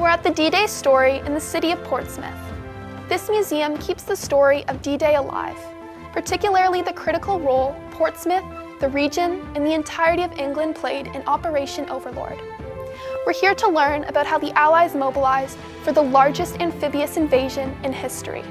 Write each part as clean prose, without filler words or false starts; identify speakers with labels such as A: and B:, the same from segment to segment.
A: We're at the D-Day story in the city of Portsmouth. This museum keeps the story of D-Day alive, particularly the critical role Portsmouth, the region, and the entirety of England played in Operation Overlord. We're here to learn about how the Allies mobilized for the largest amphibious invasion in history.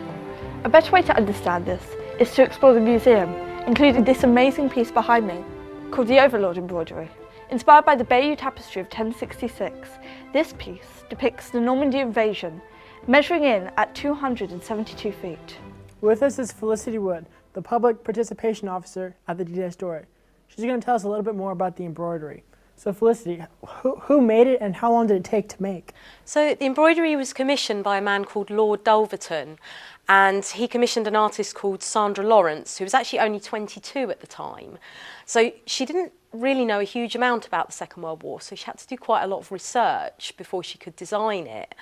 B: A better way to understand this is to explore the museum, including this amazing piece behind me, called the Overlord Embroidery. Inspired by the Bayeux Tapestry of 1066, this piece depicts the Normandy invasion, measuring in at 272 feet.
C: With us is Felicity Wood, the Public Participation Officer at the D-Day Story. She's going to tell us a little bit more about the embroidery. So Felicity, who made it and how long did it take to make?
D: So the embroidery was commissioned by a man called Lord Dulverton, and he commissioned an artist called Sandra Lawrence, who was actually only 22 at the time. So she didn't really know a huge amount about the Second World War, so she had to do quite a lot of research before she could design it.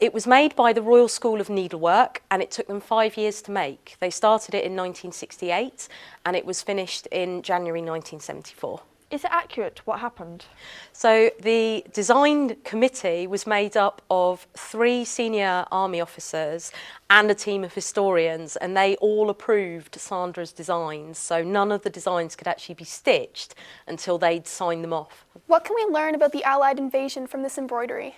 D: It was made by the Royal School of Needlework, and it took them 5 years to make. They started it in 1968, and it was finished in January 1974.
B: Is it accurate what happened?
D: So the design committee was made up of 3 senior army officers and a team of historians, and they all approved Sandra's designs, so none of the designs could actually be stitched until they'd signed them off.
A: What can we learn about the Allied invasion from this embroidery?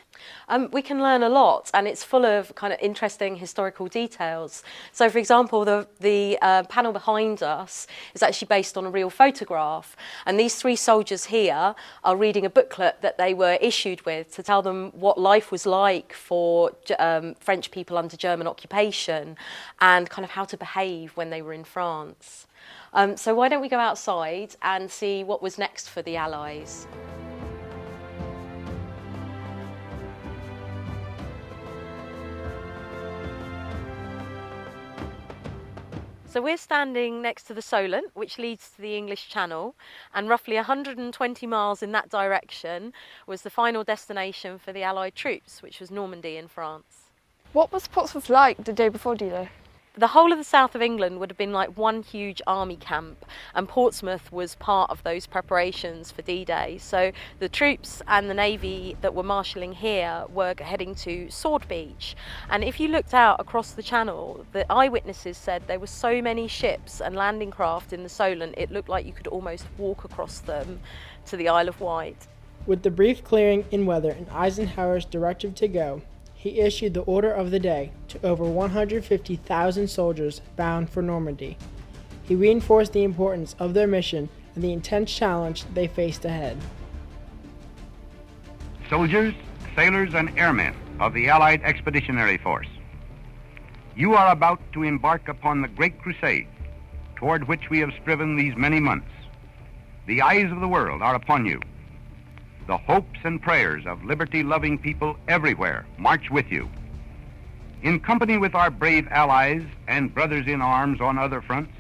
D: We can learn a lot, and it's full of kind of interesting historical details. So, for example, the panel behind us is actually based on a real photograph, and these 3 soldiers here are reading a booklet that they were issued with to tell them what life was like for French people under German occupation and kind of how to behave when they were in France. So why don't we go outside and see what was next for the Allies? So we're standing next to the Solent, which leads to the English Channel, and roughly 120 miles in that direction was the final destination for the Allied troops, which was Normandy in France.
B: What was Portsmouth like the day before D-Day?
D: The whole of the south of England would have been like one huge army camp, and Portsmouth was part of those preparations for D-Day. So the troops and the navy that were marshalling here were heading to Sword Beach, and if you looked out across the channel, the eyewitnesses said there were so many ships and landing craft in the Solent it looked like you could almost walk across them to the Isle of Wight.
C: With the brief clearing in weather and Eisenhower's directive to go, he issued the order of the day to over 150,000 soldiers bound for Normandy. He reinforced the importance of their mission and the intense challenge they faced ahead.
E: Soldiers, sailors, and airmen of the Allied Expeditionary Force, you are about to embark upon the great crusade toward which we have striven these many months. The eyes of the world are upon you. The hopes and prayers of liberty-loving people everywhere march with you. In company with our brave allies and brothers in arms on other fronts,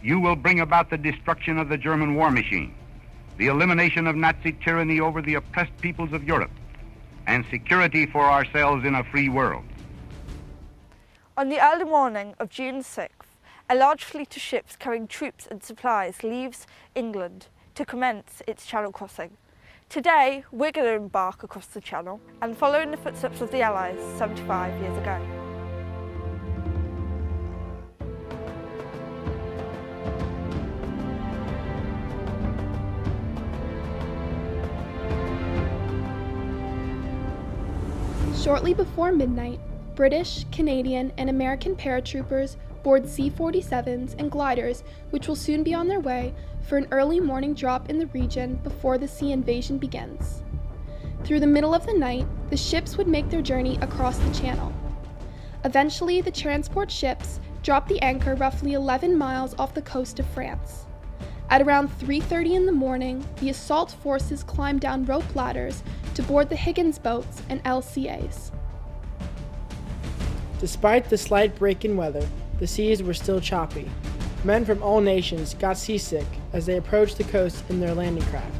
E: you will bring about the destruction of the German war machine, the elimination of Nazi tyranny over the oppressed peoples of Europe, and security for ourselves in a free world.
B: On the early morning of June 6th, a large fleet of ships carrying troops and supplies leaves England to commence its channel crossing. Today, we're going to embark across the Channel and follow in the footsteps of the Allies 75 years ago.
A: Shortly before midnight, British, Canadian, and American paratroopers board C-47s and gliders, which will soon be on their way for an early morning drop in the region before the sea invasion begins. Through the middle of the night, the ships would make their journey across the channel. Eventually, the transport ships drop the anchor roughly 11 miles off the coast of France. At around 3:30 in the morning, the assault forces climb down rope ladders to board the Higgins boats and LCAs.
C: Despite the slight break in weather, the seas were still choppy. Men from all nations got seasick as they approached the coast in their landing craft.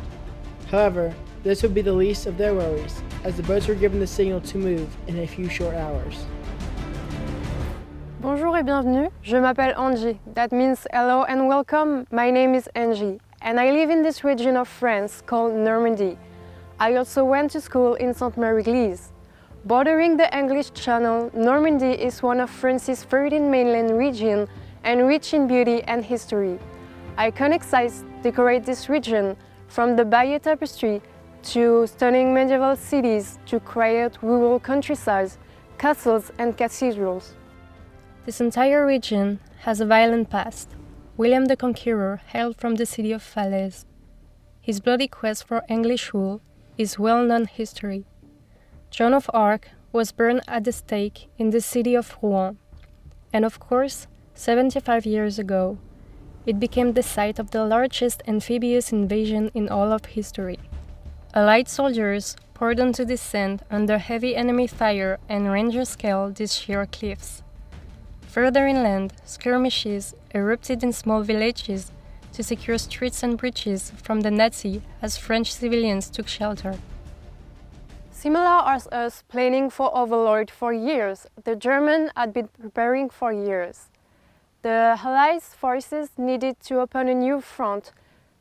C: However, this would be the least of their worries, as the boats were given the signal to move in a few short hours.
F: Bonjour et bienvenue, je m'appelle Angie. That means hello and welcome. My name is Angie, and I live in this region of France called Normandy. I also went to school in Sainte-Marie-Église. Bordering the English Channel, Normandy is one of France's 13 mainland regions and rich in beauty and history. Iconic sites decorate this region, from the Bayeux Tapestry to stunning medieval cities to quiet rural countrysides, castles and cathedrals. This entire region has a violent past. William the Conqueror hailed from the city of Falaise. His bloody quest for English rule is well-known history. Joan of Arc was burned at the stake in the city of Rouen. And of course, 75 years ago, it became the site of the largest amphibious invasion in all of history. Allied soldiers poured onto the sand under heavy enemy fire and rangers scaled these sheer cliffs. Further inland, skirmishes erupted in small villages to secure streets and bridges from the Nazis as French civilians took shelter. Similar as us planning for Overlord for years, the Germans had been preparing for years. The Allied forces needed to open a new front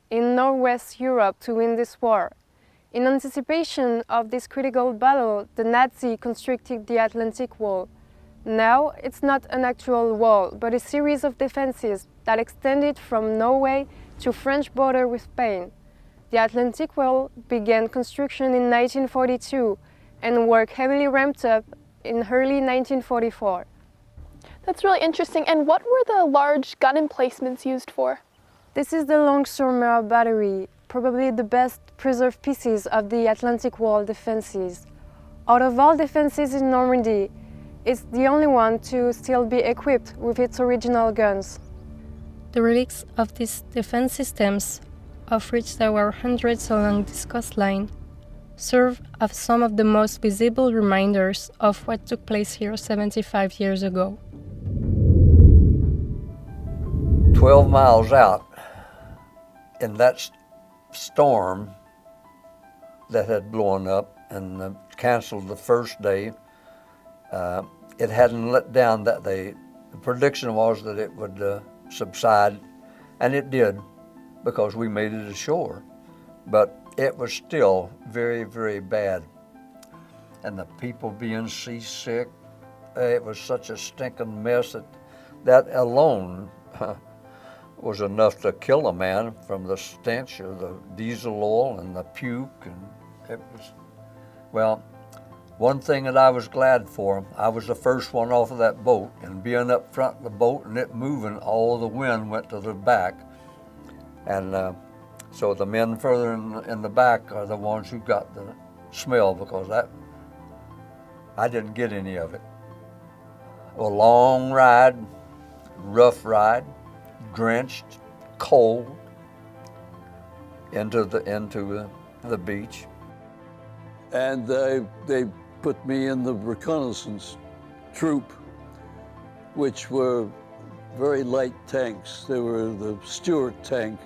F: in Northwest Europe to win this war. In anticipation of this critical battle, the Nazis constructed the Atlantic Wall. Now, it's not an actual wall, but a series of defenses that extended from Norway to French border with Spain. The Atlantic Wall began construction in 1942 and work heavily ramped up in early 1944.
A: That's really interesting. And what were the large gun emplacements used for?
F: This is the Long-sur-Mer battery, probably the best preserved pieces of the Atlantic Wall defenses. Out of all defenses in Normandy, it's the only one to still be equipped with its original guns. The relics of these defense systems, of which there were hundreds along this coastline, serve as some of the most visible reminders of what took place here 75 years ago.
G: 12 miles out, in that storm that had blown up and canceled the first day, it hadn't let down. That the prediction was that it would subside, and it did, because we made it ashore. But it was still very, very bad. And the people being seasick, it was such a stinking mess that alone was enough to kill a man, from the stench of the diesel oil and the puke. And it was, well, one thing that I was glad for, I was the first one off of that boat, and being up front of the boat and it moving, all the wind went to the back. And so the men further in the back are the ones who got the smell, because I didn't get any of it. A long ride, rough ride, drenched, cold, into the beach.
H: And they put me in the reconnaissance troop, which were very light tanks. They were the Stuart tank.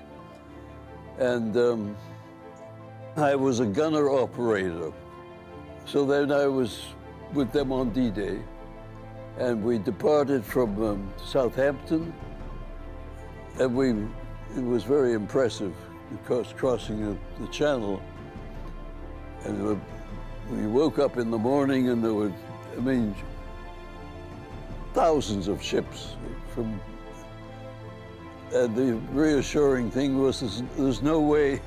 H: And I was a gunner operator. So then I was with them on D-Day. And we departed from Southampton. And it was very impressive, because crossing the channel. And we woke up in the morning and there were, thousands of ships from, and the reassuring thing was there's no way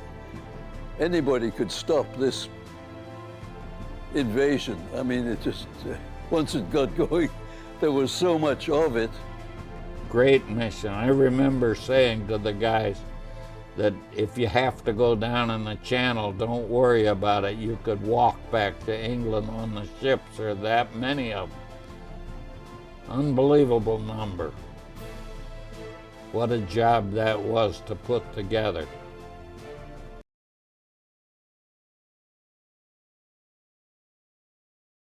H: anybody could stop this invasion. It just, once it got going, there was so much of it.
I: Great mission. I remember saying to the guys that if you have to go down in the channel, don't worry about it. You could walk back to England on the ships. There are that many of them. Unbelievable number. What a job that was to put together.